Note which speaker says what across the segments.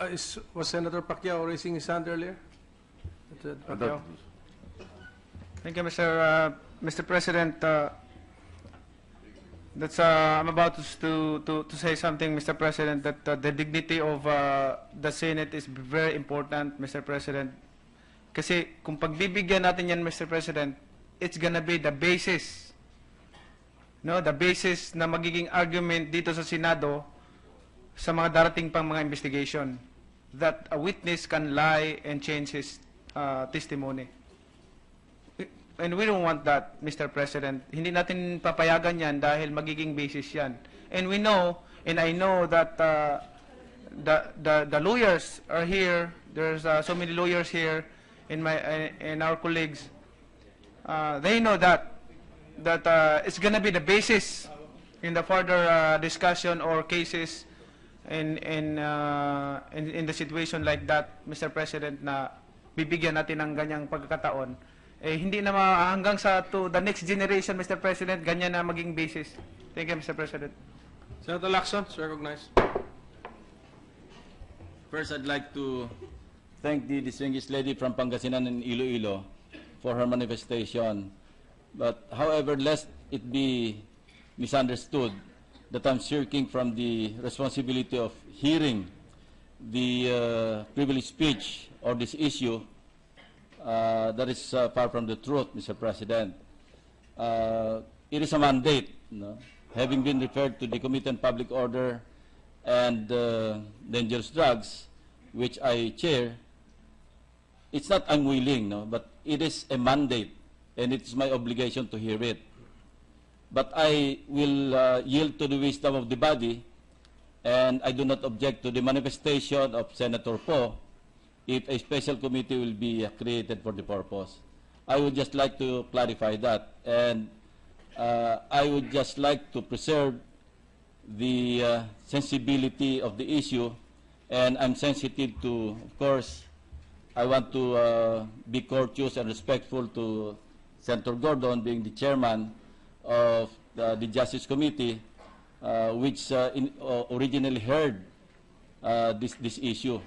Speaker 1: Was Senator Pacquiao raising his hand earlier? Pacquiao.
Speaker 2: Thank you, Mr. President. I'm about to say something, Mr. President, that the dignity of the Senate is very important, Mr. President. Kasi kung pagbibigyan natin yan, Mr. President, it's gonna be the basis, no, the basis na magiging argument dito sa Senado sa mga darating pang mga investigation, that a witness can lie and change his testimony. And we don't want that, Mr. President. Hindi natin papayagan yan dahil magiging basis yan. And we know, and I know that the lawyers are here. There's so many lawyers here, and our colleagues. They know that it's gonna be the basis in the further discussion or cases in the situation like that, Mr. President, na bibigyan natin ng ganyang pagkakataon. Hindi na hanggang sa to the next generation, Mr. President, ganyan na maging basis. Thank you, Mr. President.
Speaker 1: Senator Lacson, is recognized.
Speaker 3: First, I'd like to thank the distinguished lady from Pangasinan in Iloilo for her manifestation. But, however, lest it be misunderstood that I'm shirking from the responsibility of hearing the privileged speech or this issue, that is far from the truth, Mr. President. It is a mandate, no? Having been referred to the Committee on Public Order and Dangerous Drugs, which I chair. It's not unwilling, no, but it is a mandate, and it's my obligation to hear it. But I will yield to the wisdom of the body, and I do not object to the manifestation of Senator Poe if a special committee will be created for the purpose. I would just like to clarify that, and I would just like to preserve the sensibility of the issue, and I'm sensitive to, of course, I want to be courteous and respectful to Senator Gordon, being the chairman of the Justice Committee, which originally heard this issue.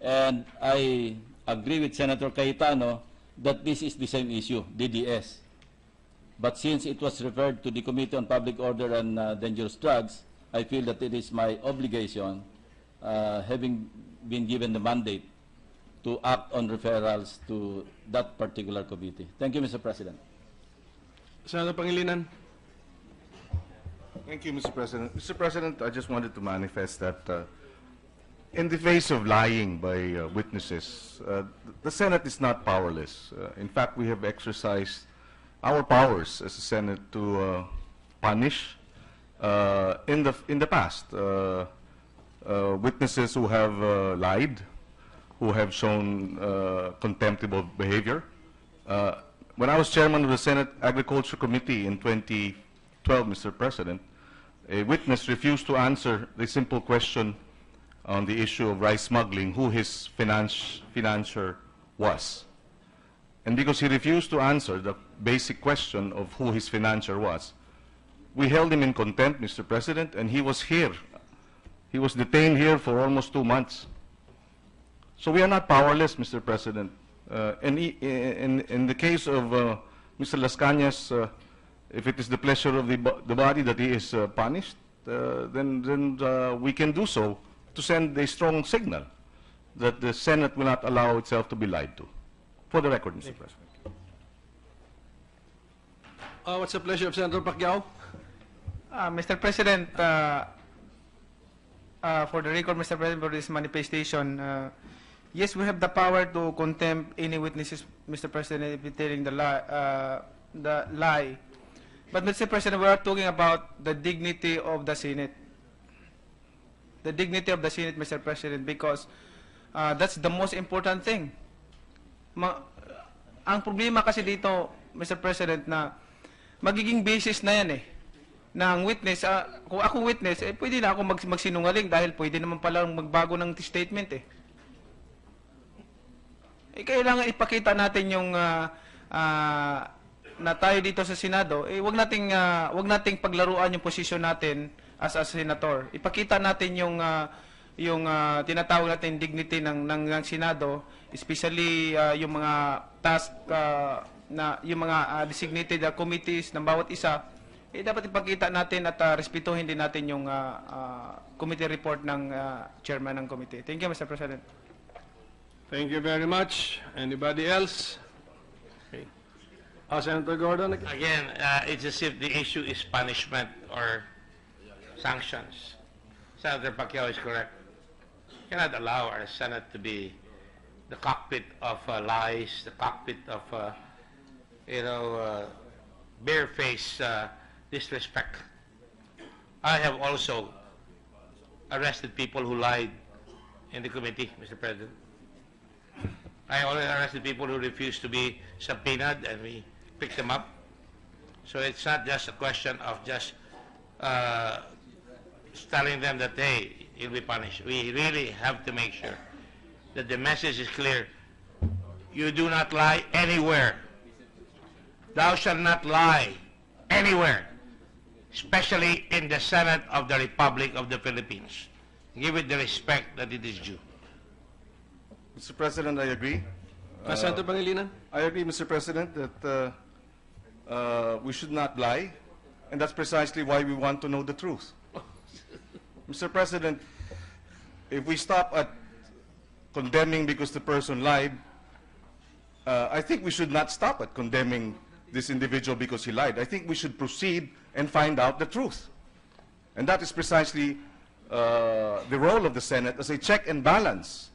Speaker 3: And I agree with Senator Cayetano that this is the same issue, DDS. But since it was referred to the Committee on Public Order and Dangerous Drugs, I feel that it is my obligation, having been given the mandate, to act on referrals to that particular committee. Thank you, Mr. President.
Speaker 1: Senator Pangilinan.
Speaker 4: Thank you, Mr. President. Mr. President, I just wanted to manifest that in the face of lying by witnesses, the Senate is not powerless. In fact, we have exercised our powers as a Senate to punish in the past witnesses who have lied, who have shown contemptible behavior. When I was chairman of the Senate Agriculture Committee in 2012, Mr. President, a witness refused to answer the simple question on the issue of rice smuggling, who his financier was. And because he refused to answer the basic question of who his financier was, we held him in contempt, Mr. President, and he was here. He was detained here for almost 2 months. So we are not powerless, Mr. President. In the case of Mr. Lascanas, if it is the pleasure of the body that he is punished, then we can do so to send a strong signal that the Senate will not allow itself to be lied to. For the record, Mr. President.
Speaker 1: What's the pleasure of Senator Pacquiao?
Speaker 2: Mr. President, for the record, Mr. President, for this manifestation, yes, we have the power to contempt any witnesses, Mr. President, if they're telling the lie. But, Mr. President, we are talking about the dignity of the Senate. The dignity of the Senate, Mr. President, because that's the most important thing. Ang problema kasi dito, Mr. President, na magiging basis na yan na ang witness, kung ako witness, pwede na ako magsinungaling dahil pwede naman pala magbago ng statement kailangan ipakita natin yung na tayo dito sa Senado, wag nating paglaruan yung posisyon natin as a senator. Ipakita natin yung tinatawag natin dignity ng Senado, especially yung mga task na yung mga designated committees ng bawat isa, dapat ipakita natin at respetuhin din natin yung committee report ng chairman ng committee. Thank you, Mr. President.
Speaker 1: Thank you very much. Anybody else? Okay. Senator Gordon.
Speaker 5: Again, it's as if the issue is punishment or sanctions. Senator Pacquiao is correct. We cannot allow our Senate to be the cockpit of lies, the cockpit of, barefaced disrespect. I have also arrested people who lied in the committee, Mr. President. I already arrested people who refused to be subpoenaed, and we picked them up. So it's not just a question of just telling them that, hey, you'll be punished. We really have to make sure that the message is clear. You do not lie anywhere. Thou shalt not lie anywhere, especially in the Senate of the Republic of the Philippines. Give it the respect that it is due.
Speaker 4: Mr. President, I agree.
Speaker 1: Senator Pangilinan.
Speaker 4: I agree, Mr. President, that we should not lie, and that's precisely why we want to know the truth. Mr. President, if we stop at condemning because the person lied, I think we should not stop at condemning this individual because he lied. I think we should proceed and find out the truth. And that is precisely the role of the Senate as a check and balance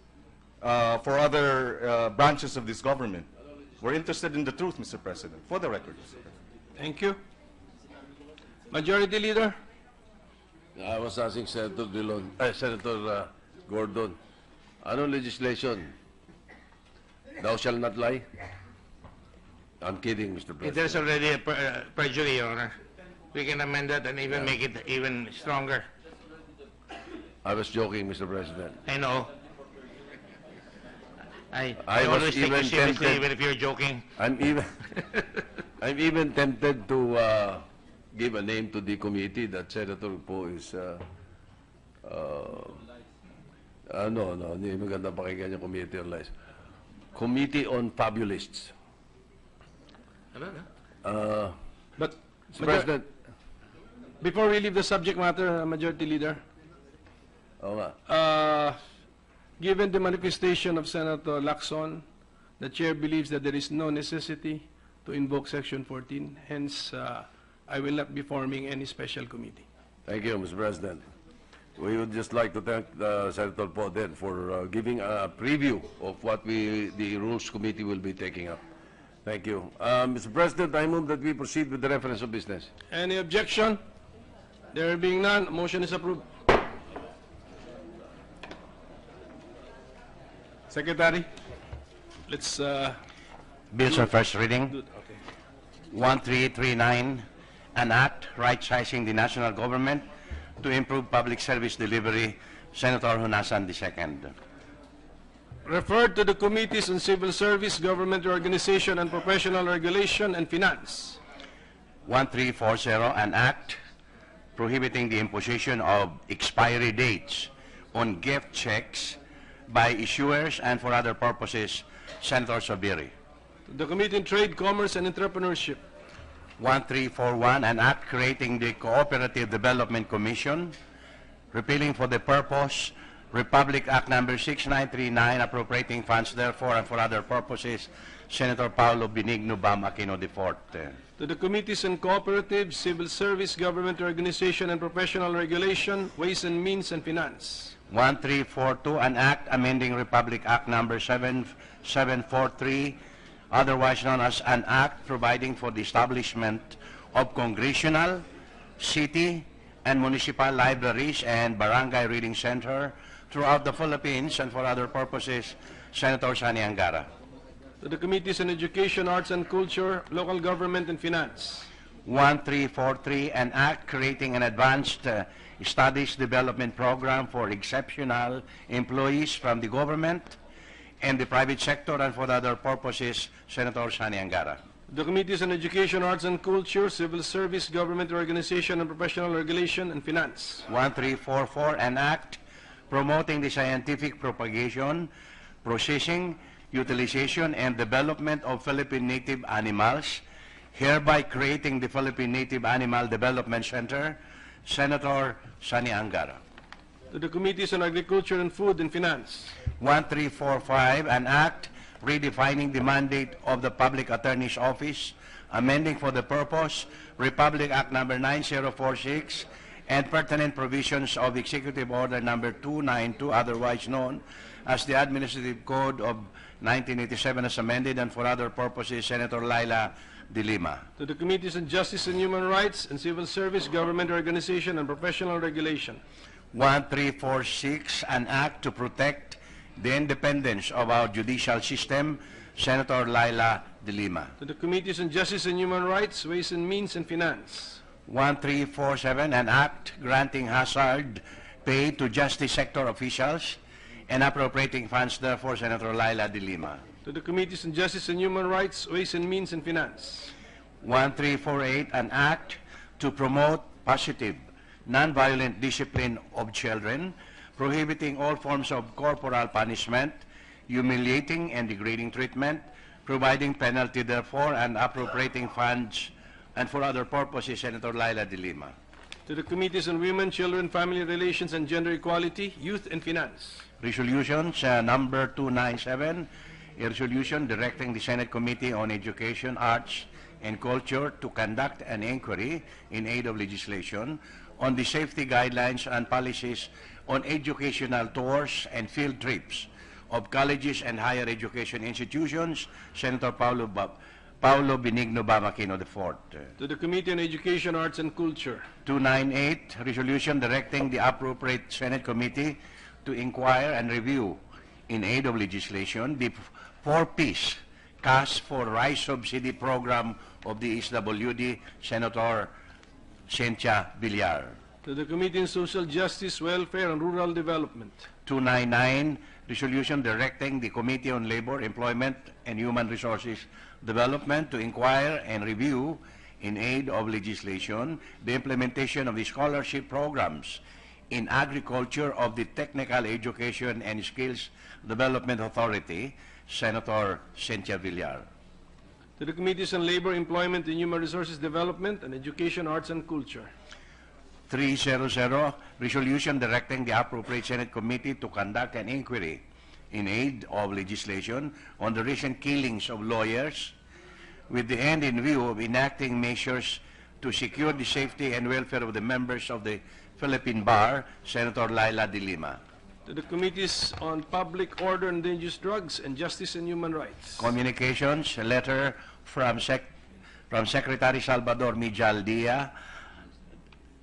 Speaker 4: for other branches of this government. We're interested in the truth, Mr. President, for the record.
Speaker 1: Thank you. Majority Leader.
Speaker 6: I was asking Senator Gordon, ano legislation? Thou shall not lie? I'm kidding, Mr.
Speaker 5: If
Speaker 6: President.
Speaker 5: there's already a perjury, Your Honor, we can amend that and even make it even stronger.
Speaker 6: I was joking, Mr. President.
Speaker 5: I know. I
Speaker 6: was
Speaker 5: always take you
Speaker 6: even
Speaker 5: seriously,
Speaker 6: tempted.
Speaker 5: even if you're joking.
Speaker 6: I'm even tempted to give a name to the committee that Senator Po is hindi maganda pakinggan yung committee on lies. Committee on Fabulists.
Speaker 1: But
Speaker 6: Mr. President,
Speaker 1: before we leave the subject matter, Majority Leader,
Speaker 6: oo nga.
Speaker 1: given the manifestation of Senator Lacson, the Chair believes that there is no necessity to invoke Section 14. Hence, I will not be forming any special committee.
Speaker 6: Thank you, Mr. President. We would just like to thank Senator Po then for giving a preview of what the Rules Committee will be taking up. Thank you. Mr. President, I move that we proceed with the reference of business.
Speaker 1: Any objection? There being none, motion is approved. Secretary, let's
Speaker 7: Bills on first reading.
Speaker 1: okay.
Speaker 7: 1339, an act right-sizing the national government to improve public service delivery. Senator Honasan II.
Speaker 1: Referred to the Committees on Civil Service, Government Organization and Professional Regulation and Finance.
Speaker 7: 1340, an act prohibiting the imposition of expiry dates on gift checks by issuers and for other purposes. Senator Sabiri.
Speaker 1: To the Committee on Trade, Commerce and Entrepreneurship.
Speaker 7: 1341, an act creating the Cooperative Development Commission, repealing for the purpose Republic Act Number 6939, appropriating funds therefore and for other purposes. Senator Paulo Benigno Bam Aquino IV.
Speaker 1: To the Committees on Cooperative, Civil Service, Government Organization and Professional Regulation, Ways and Means and Finance.
Speaker 7: 1342, an act amending Republic Act Number 7743, otherwise known as an act providing for the establishment of congressional, city, and municipal libraries and barangay reading center throughout the Philippines and for other purposes. Senator Sani Angara.
Speaker 1: To the Committees on Education, Arts and Culture, Local Government and Finance.
Speaker 7: 1343, an act creating an advanced studies development program for exceptional employees from the government and the private sector and for other purposes. Senator Sani Angara.
Speaker 1: The Committees on Education, Arts and Culture, Civil Service, Government Organization and Professional Regulation and Finance.
Speaker 7: 1344, an act promoting the scientific propagation, processing, utilization, and development of Philippine native animals, hereby creating the Philippine Native Animal Development Center. Senator Sani Angara.
Speaker 1: To the Committees on Agriculture and Food and Finance.
Speaker 7: 1345, an act redefining the mandate of the Public Attorney's Office, amending for the purpose Republic Act Number 9046 and pertinent provisions of Executive Order Number 292, otherwise known as the Administrative Code of 1987 as amended, and for other purposes, Senator Laila De Lima.
Speaker 1: To the Committees on Justice and Human Rights and Civil Service, Government Organization and Professional Regulation.
Speaker 7: 1346, an act to protect the independence of our judicial system, Senator Laila De Lima.
Speaker 1: To the Committees on Justice and Human Rights, Ways and Means and Finance.
Speaker 7: 1347, an act granting hazard pay to justice sector officials and appropriating funds, therefore, Senator Laila De Lima.
Speaker 1: To the Committees on Justice and Human Rights, Ways and Means and Finance.
Speaker 7: 1348, an act to promote positive, nonviolent discipline of children, prohibiting all forms of corporal punishment, humiliating and degrading treatment, providing penalty, therefore, and appropriating funds, and for other purposes, Senator Laila De Lima.
Speaker 1: To the Committees on Women, Children, Family Relations and Gender Equality, Youth and Finance.
Speaker 7: Resolutions, number 297, a resolution directing the Senate Committee on Education, Arts, and Culture to conduct an inquiry in aid of legislation on the safety guidelines and policies on educational tours and field trips of colleges and higher education institutions, Senator Paulo Benigno Bamakino IV.
Speaker 1: To the Committee on Education, Arts and Culture.
Speaker 7: 298, resolution directing the appropriate Senate Committee to inquire and review in aid of legislation the four-piece cash for rice subsidy program of the SWD, Senator Cynthia Villar.
Speaker 1: To the Committee on Social Justice, Welfare and Rural Development.
Speaker 7: 299, resolution directing the Committee on Labor, Employment, and Human Resources Development to inquire and review in aid of legislation the implementation of the scholarship programs in agriculture of the Technical Education and Skills Development Authority, Senator Cynthia Villar.
Speaker 1: To the Committees on Labor, Employment and Human Resources Development and Education, Arts and Culture.
Speaker 7: 300, resolution directing the appropriate Senate Committee to conduct an inquiry in aid of legislation on the recent killings of lawyers with the end in view of enacting measures to secure the safety and welfare of the members of the Philippine Bar, Senator Laila De Lima.
Speaker 1: To the Committees on Public Order and Dangerous Drugs and Justice and Human Rights.
Speaker 7: Communications, a letter from Secretary Salvador Mijaldia,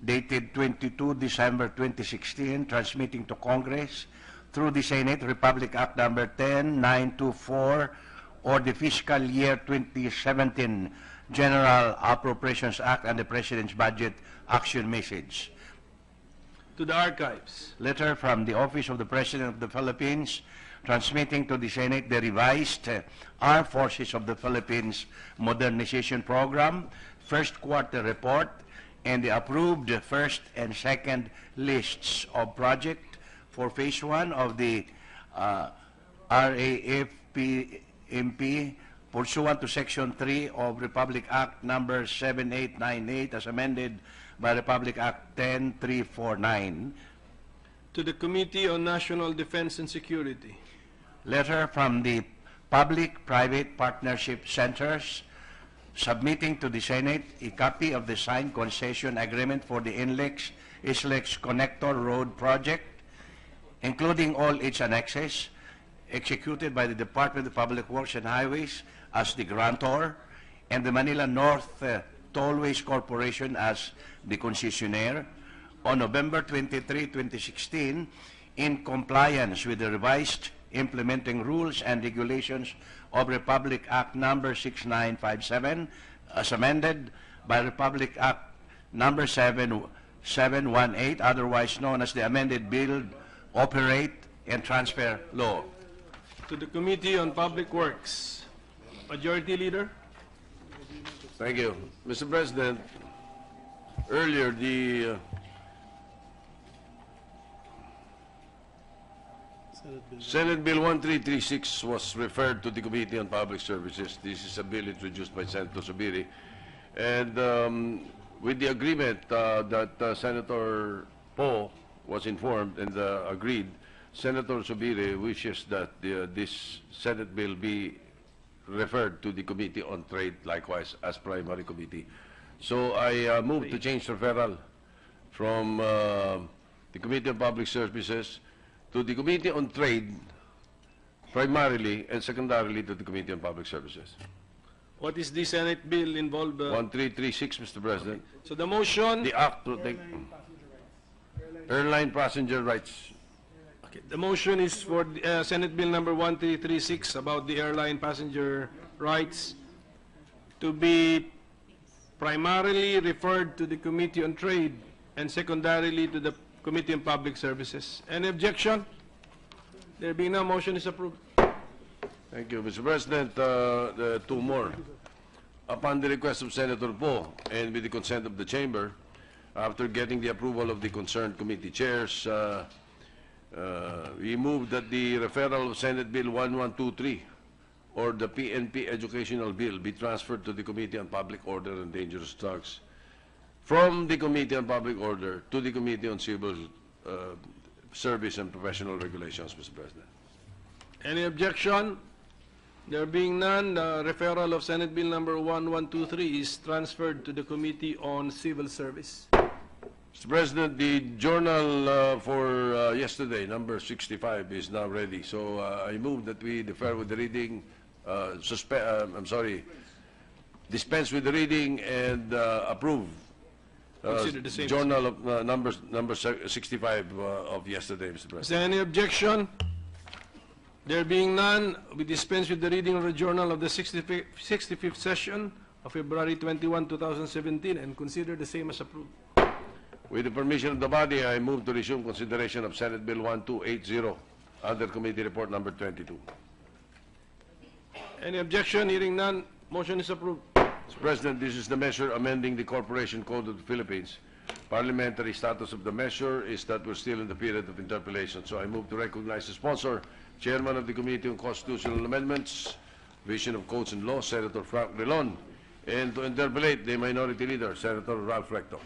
Speaker 7: dated 22 December 2016, transmitting to Congress through the Senate Republic Act Number 10924 or the Fiscal Year 2017 General Appropriations Act and the President's Budget Action Message.
Speaker 1: To the Archives.
Speaker 7: Letter from the Office of the President of the Philippines, transmitting to the Senate the revised Armed Forces of the Philippines Modernization Program, first quarter report, and the approved first and second lists of project for Phase 1 of the RAFP-MP pursuant to Section 3 of Republic Act Number 7898 as amended by Republic Act 10349.
Speaker 1: To the Committee on National Defense and Security.
Speaker 7: Letter from the Public-Private Partnership Centers submitting to the Senate a copy of the signed concession agreement for the ISLEX Connector Road Project, including all its annexes, executed by the Department of Public Works and Highways as the grantor, and the Manila North Tollways Corporation as the concessionaire, on November 23, 2016, in compliance with the revised implementing rules and regulations of Republic Act Number 6957, as amended by Republic Act Number 7718, otherwise known as the amended Build, Operate, and Transfer Law.
Speaker 1: To the Committee on Public Works. Majority Leader.
Speaker 6: Thank you. Mr. President, earlier Senate Bill 1336 was referred to the Committee on Public Services. This is a bill introduced by Senator Subiri. And with the agreement that Senator Poe was informed and agreed, Senator Subiri wishes that this Senate bill be referred to the Committee on Trade, likewise, as primary committee. So I move to change referral from the Committee on Public Services to the Committee on Trade, primarily, and secondarily to the Committee on Public Services.
Speaker 1: What is the Senate bill involved?
Speaker 6: 1336, Mr. President.
Speaker 1: So the motion,
Speaker 6: The Act to take airline passenger rights.
Speaker 1: okay, the motion is for Senate Bill number 1336 about the airline passenger rights to be primarily referred to the Committee on Trade and secondarily to the Committee on Public Services. Any objection? There being no, motion is approved.
Speaker 6: Thank you, Mr. President. Two more. Upon the request of Senator Poe and with the consent of the Chamber, after getting the approval of the concerned committee chairs, we move that the referral of Senate Bill 1123 or the PNP Educational Bill be transferred to the Committee on Public Order and Dangerous Drugs from the Committee on Public Order to the Committee on Civil Service and Professional Regulations, Mr. President.
Speaker 1: Any objection? There being none, the referral of Senate Bill number 1123 is transferred to the Committee on Civil Service.
Speaker 6: Mr. President, the journal for yesterday, number 65, is now ready. So I move that we defer with the reading, dispense with the reading and approve
Speaker 1: Consider the same.
Speaker 6: journal of number 65 of yesterday, Mr.
Speaker 1: Is
Speaker 6: President.
Speaker 1: there any objection? There being none, we dispense with the reading of the journal of the 65th session of February 21, 2017 and consider the same as approved.
Speaker 6: With the permission of the body, I move to resume consideration of Senate Bill 1280 under Committee Report number 22.
Speaker 1: Any objection? Hearing none, motion is approved.
Speaker 6: Mr. President, this is the measure amending the Corporation Code of the Philippines. Parliamentary status of the measure is that we're still in the period of interpellation. So I move to recognize the sponsor, Chairman of the Committee on Constitutional Amendments, Vision of Codes and Law, Senator Frank Drilon, and to interpellate the Minority Leader, Senator Ralph Recto.